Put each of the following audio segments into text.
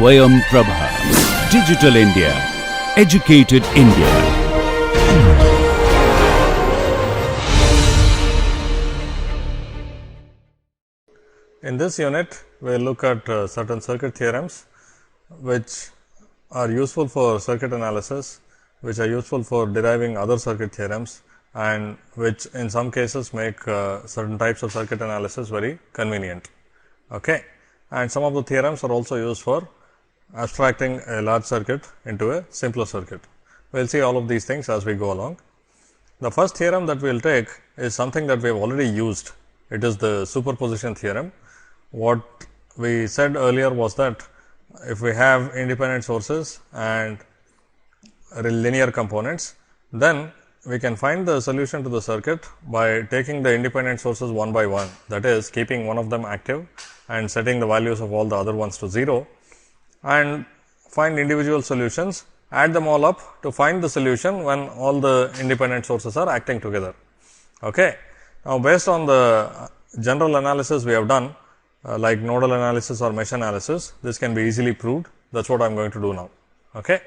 Swayam Prabha. Digital India. Educated India. In this unit, we will look at certain circuit theorems which are useful for circuit analysis, which are useful for deriving other circuit theorems, and which in some cases make certain types of circuit analysis very convenient. Okay. And some of the theorems are also used for abstracting a large circuit into a simpler circuit. We will see all of these things as we go along. The first theorem that we will take is something that we have already used. It is the superposition theorem. What we said earlier was that if we have independent sources and linear components, then we can find the solution to the circuit by taking the independent sources one by one, that is, keeping one of them active and setting the values of all the other ones to 0, and find individual solutions, add them all up to find the solution when all the independent sources are acting together. Okay. Now, based on the general analysis we have done, like nodal analysis or mesh analysis, this can be easily proved. That is what I am going to do now. Okay.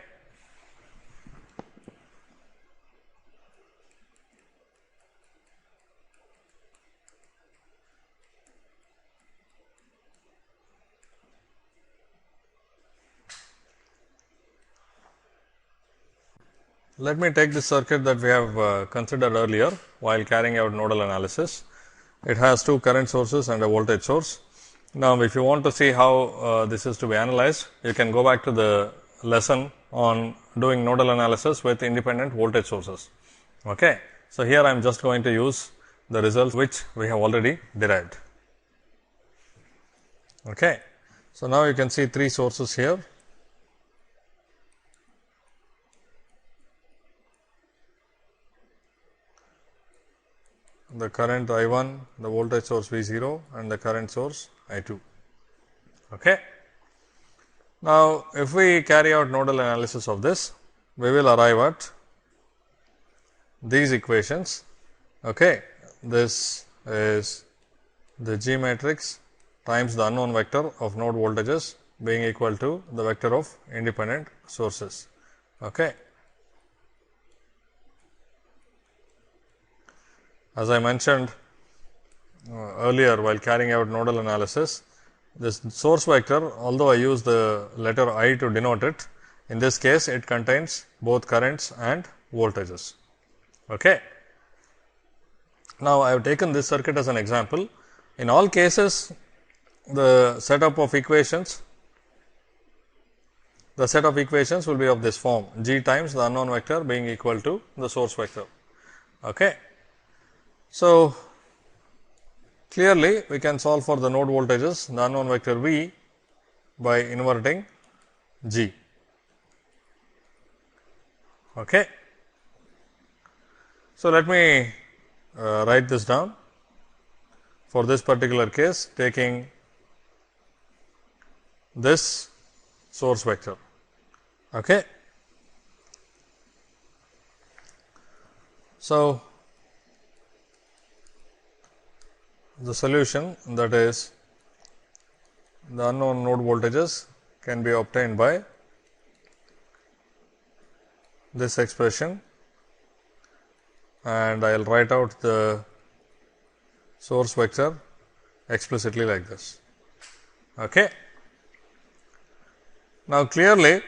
Let me take this circuit that we have considered earlier while carrying out nodal analysis. It has two current sources and a voltage source. Now, if you want to see how this is to be analyzed, you can go back to the lesson on doing nodal analysis with independent voltage sources. Okay. So, here I am just going to use the results which we have already derived. Okay. So, now you can see three sources here. The current I1, the voltage source V0 and the current source I2. Okay. Now, if we carry out nodal analysis of this, we will arrive at these equations. Okay. This is the G matrix times the unknown vector of node voltages being equal to the vector of independent sources. Okay. As I mentioned earlier while carrying out nodal analysis, this source vector, although I use the letter I to denote it, in this case it contains both currents and voltages. Okay. Now, I have taken this circuit as an example. In all cases, the setup of equations will be of this form, G times the unknown vector being equal to the source vector. Okay. So, clearly we can solve for the node voltages, the unknown vector V, by inverting G. Okay. So, let me write this down for this particular case, taking this source vector. Okay. So, the solution, that is the unknown node voltages, can be obtained by this expression, and I will write out the source vector explicitly like this. Okay. Now, clearly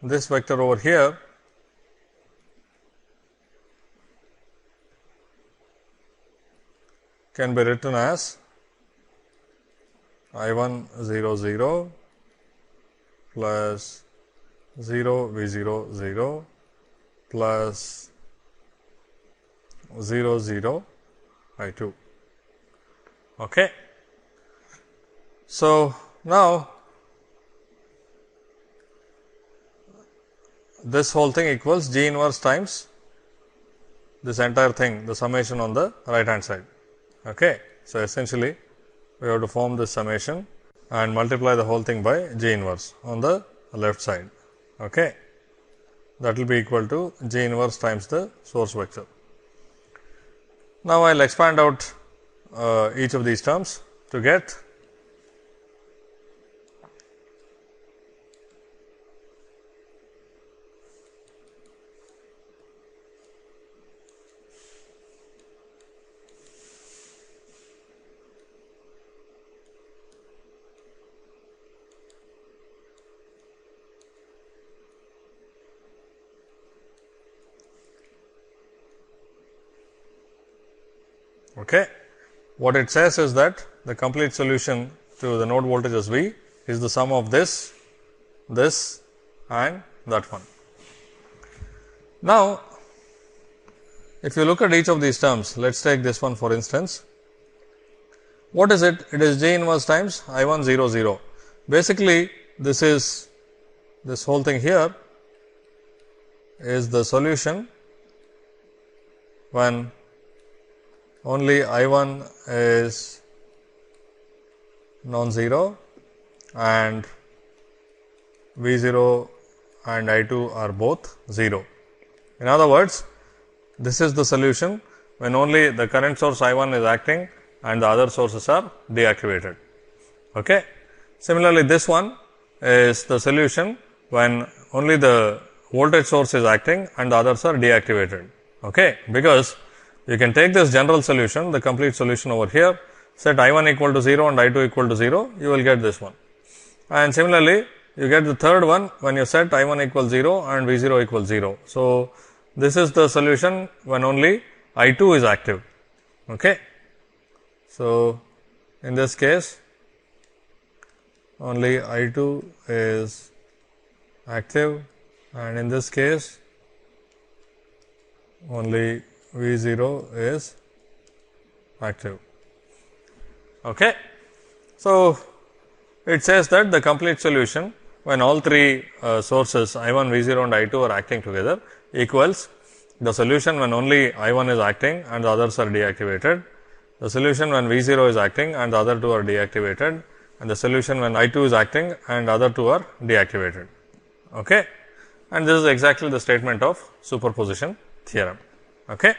this vector over here can be written as I1 0 0 plus 0 V 0 0 plus 0 0 I2. Okay. So, now this whole thing equals G inverse times this entire thing, the summation on the right hand side. Okay. So, essentially we have to form this summation and multiply the whole thing by G inverse on the left side. Okay. That will be equal to G inverse times the source vector. Now, I will expand out each of these terms to get Okay. What it says is that the complete solution to the node voltages V is the sum of this and that one. Now, if you look at each of these terms, let us take this one for instance. What is it? It is G inverse times I1 0 0. Basically, this whole thing here is the solution when only I1 is non-zero and V0 and I2 are both 0. In other words, this is the solution when only the current source I1 is acting and the other sources are deactivated. Okay. Similarly, this one is the solution when only the voltage source is acting and the others are deactivated. Okay. Because you can take this general solution, the complete solution over here, set I1 equal to 0 and I2 equal to 0, you will get this one. And similarly, you get the third one when you set I1 equals 0 and V0 equals 0. So, this is the solution when only I2 is active. Okay. So, in this case, only I2 is active, and in this case, only V0 is active. Okay. So, it says that the complete solution when all three sources I1, V0 and I2 are acting together equals the solution when only I1 is acting and the others are deactivated, the solution when V0 is acting and the other two are deactivated, and the solution when I2 is acting and the other two are deactivated. Okay. And this is exactly the statement of superposition theorem. Okay.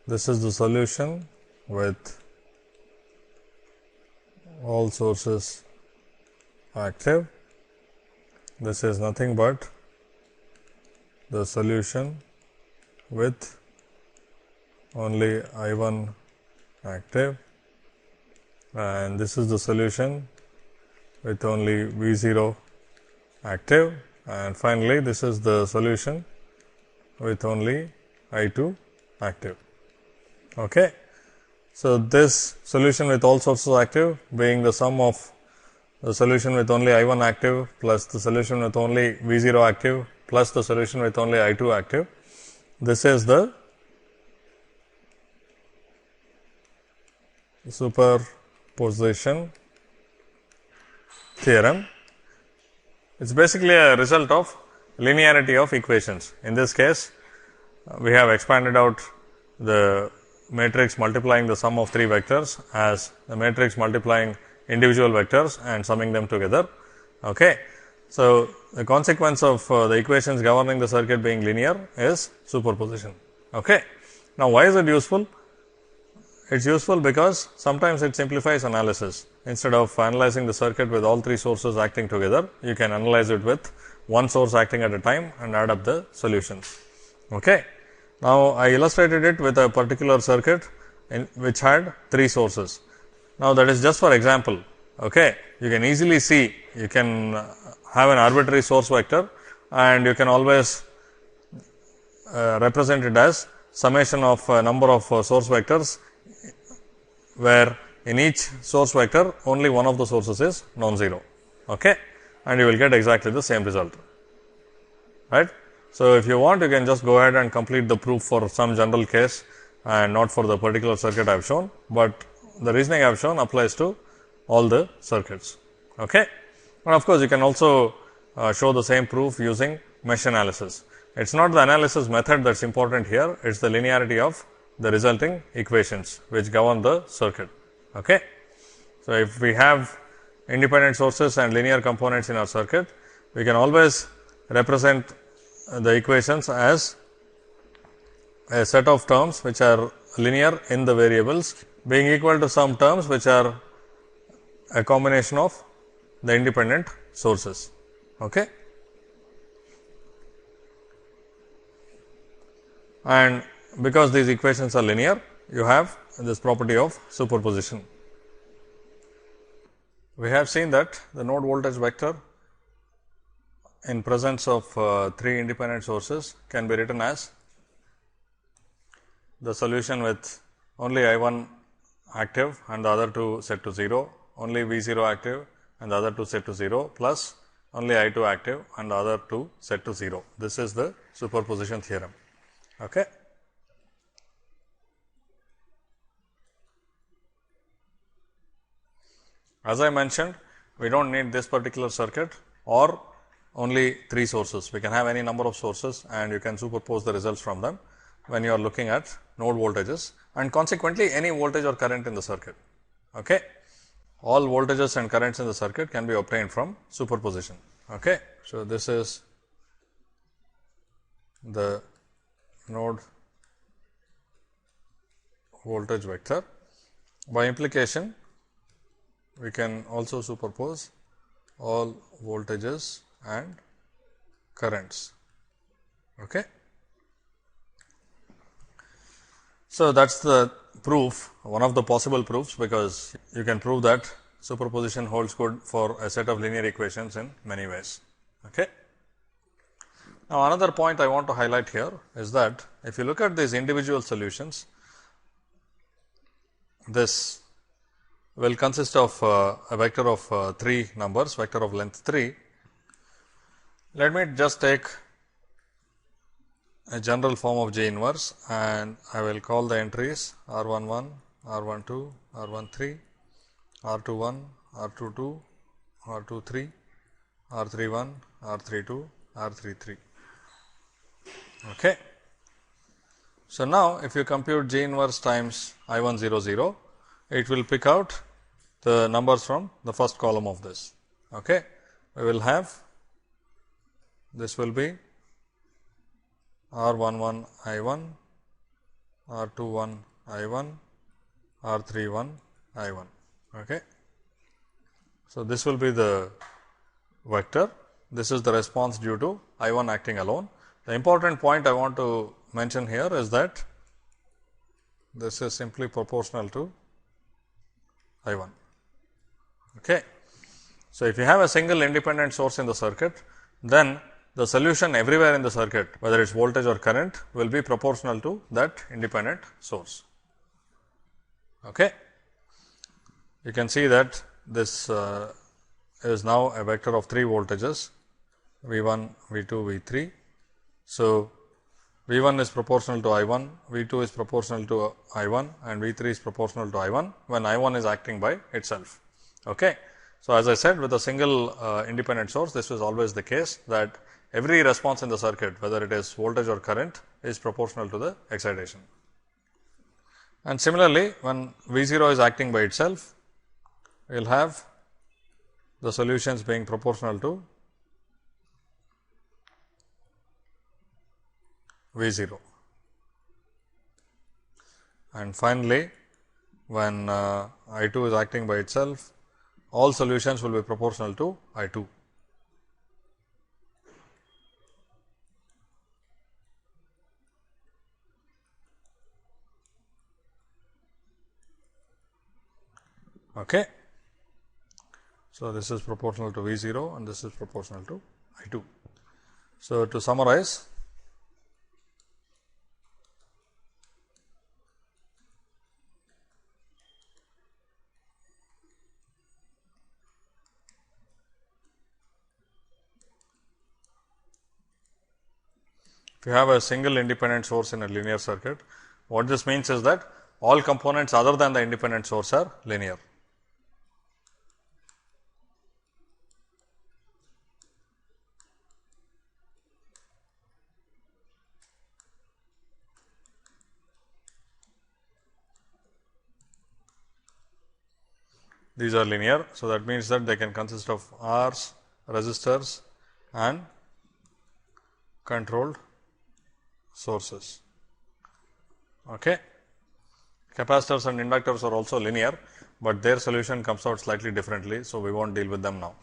This is the solution with all sources active. This is nothing but the solution with only I1 active, and this is the solution with only V0 active, and finally, this is the solution with only I2 active. Okay. So, this solution with all sources active being the sum of the solution with only I1 active plus the solution with only V0 active plus the solution with only I2 active. This is the superposition theorem. It is basically a result of linearity of equations. In this case, we have expanded out the matrix multiplying the sum of three vectors as the matrix multiplying individual vectors and summing them together. Okay. So, the consequence of the equations governing the circuit being linear is superposition. Okay. Now, why is it useful? It is useful because sometimes it simplifies analysis. Instead of analyzing the circuit with all three sources acting together, you can analyze it with one source acting at a time and add up the solutions. Okay. Now, I illustrated it with a particular circuit which had three sources. Now, that is just for example. Okay. You can easily see, you can have an arbitrary source vector and you can always represent it as summation of a number of source vectors, where in each source vector only one of the sources is non-zero. Okay. And you will get exactly the same result. Right. So, if you want, you can just go ahead and complete the proof for some general case and not for the particular circuit I have shown, but the reasoning I have shown applies to all the circuits. Okay. And of course, you can also show the same proof using mesh analysis. It is not the analysis method that is important here, it is the linearity of the resulting equations which govern the circuit. Okay. So, if we have independent sources and linear components in our circuit, we can always represent the equations as a set of terms which are linear in the variables being equal to some terms which are a combination of the independent sources. Okay. And because these equations are linear, you have this property of superposition. We have seen that the node voltage vector in presence of 3 independent sources can be written as the solution with only I1 active and the other two set to 0, only V0 active and the other two set to 0, plus only I2 active and the other two set to 0. This is the superposition theorem. Okay. As I mentioned, we do not need this particular circuit or only 3 sources. We can have any number of sources and you can superpose the results from them when you are looking at node voltages and consequently any voltage or current in the circuit. Okay. All voltages and currents in the circuit can be obtained from superposition. Okay. So, this is the node voltage vector. By implication, we can also superpose all voltages and currents. Okay. So, that is the proof, one of the possible proofs, because you can prove that superposition holds good for a set of linear equations in many ways. Okay. Now, another point I want to highlight here is that if you look at these individual solutions, this will consist of a vector of 3 numbers, vector of length 3. Let me just take a general form of J inverse and I will call the entries R11, R12, R13, R21, R22, R23, R31, R32, R33. Okay. So, now if you compute J inverse times I1 0 0, it will pick out the numbers from the first column of this. Okay. We will have, this will be R11 I1, R21 I1, R31 I1. Okay. So, this will be the vector. This is the response due to I1 acting alone. The important point I want to mention here is that this is simply proportional to I1. Okay. So, if you have a single independent source in the circuit, then the solution everywhere in the circuit, whether it is voltage or current, will be proportional to that independent source. Okay. You can see that this is now a vector of 3 voltages V1, V2, V3. So, V1 is proportional to I1, V2 is proportional to I1 and V3 is proportional to I1 when I1 is acting by itself. Okay. So, as I said, with a single independent source, this is always the case that every response in the circuit, whether it is voltage or current, is proportional to the excitation. And similarly, when V0 is acting by itself, we will have the solutions being proportional to V0. And finally, when I2 is acting by itself, all solutions will be proportional to I2. Okay. So, this is proportional to V0 and this is proportional to I2. So, to summarize, if you have a single independent source in a linear circuit, what this means is that all components other than the independent source are linear. these are linear. So, that means that they can consist of R's, resistors and controlled sources. Okay. Capacitors and inductors are also linear, but their solution comes out slightly differently. So, we will not deal with them now.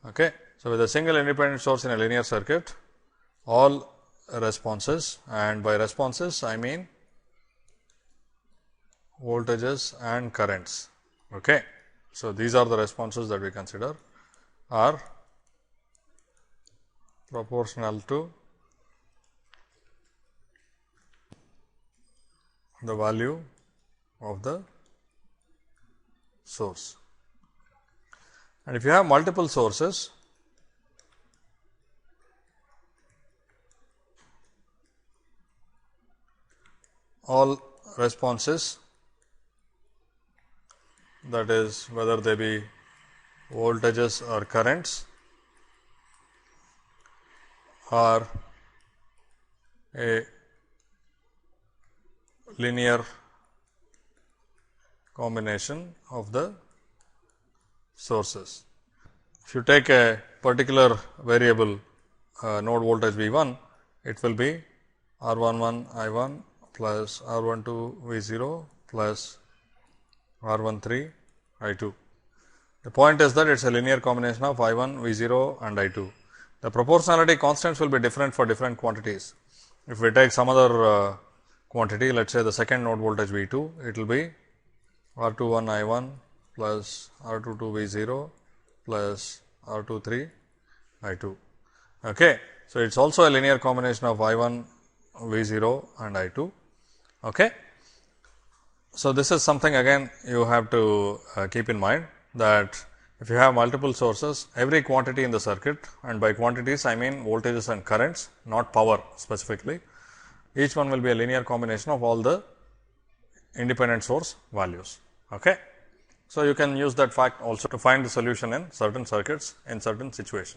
Okay. So, with a single independent source in a linear circuit, all responses, and by responses I mean voltages and currents. Okay. So, these are the responses that we consider are proportional to the value of the source. And if you have multiple sources, all responses, that is whether they be voltages or currents, are a linear combination of the sources. If you take a particular variable node voltage V 1, it will be R 11 I 1 plus R 12 V 0 plus R 13 I 2. The point is that it is a linear combination of I 1 V 0 and I 2. The proportionality constants will be different for different quantities. If we take some other quantity, let us say the second node voltage V 2, it will be R 21 I 1 plus R 22 V 0 plus R 23 I 2. Okay. So, it is also a linear combination of I 1 V 0 and I 2. Okay. So, this is something again you have to keep in mind, that if you have multiple sources, every quantity in the circuit, and by quantities I mean voltages and currents, not power specifically, each one will be a linear combination of all the independent source values. Okay. So, you can use that fact also to find the solution in certain circuits in certain situations.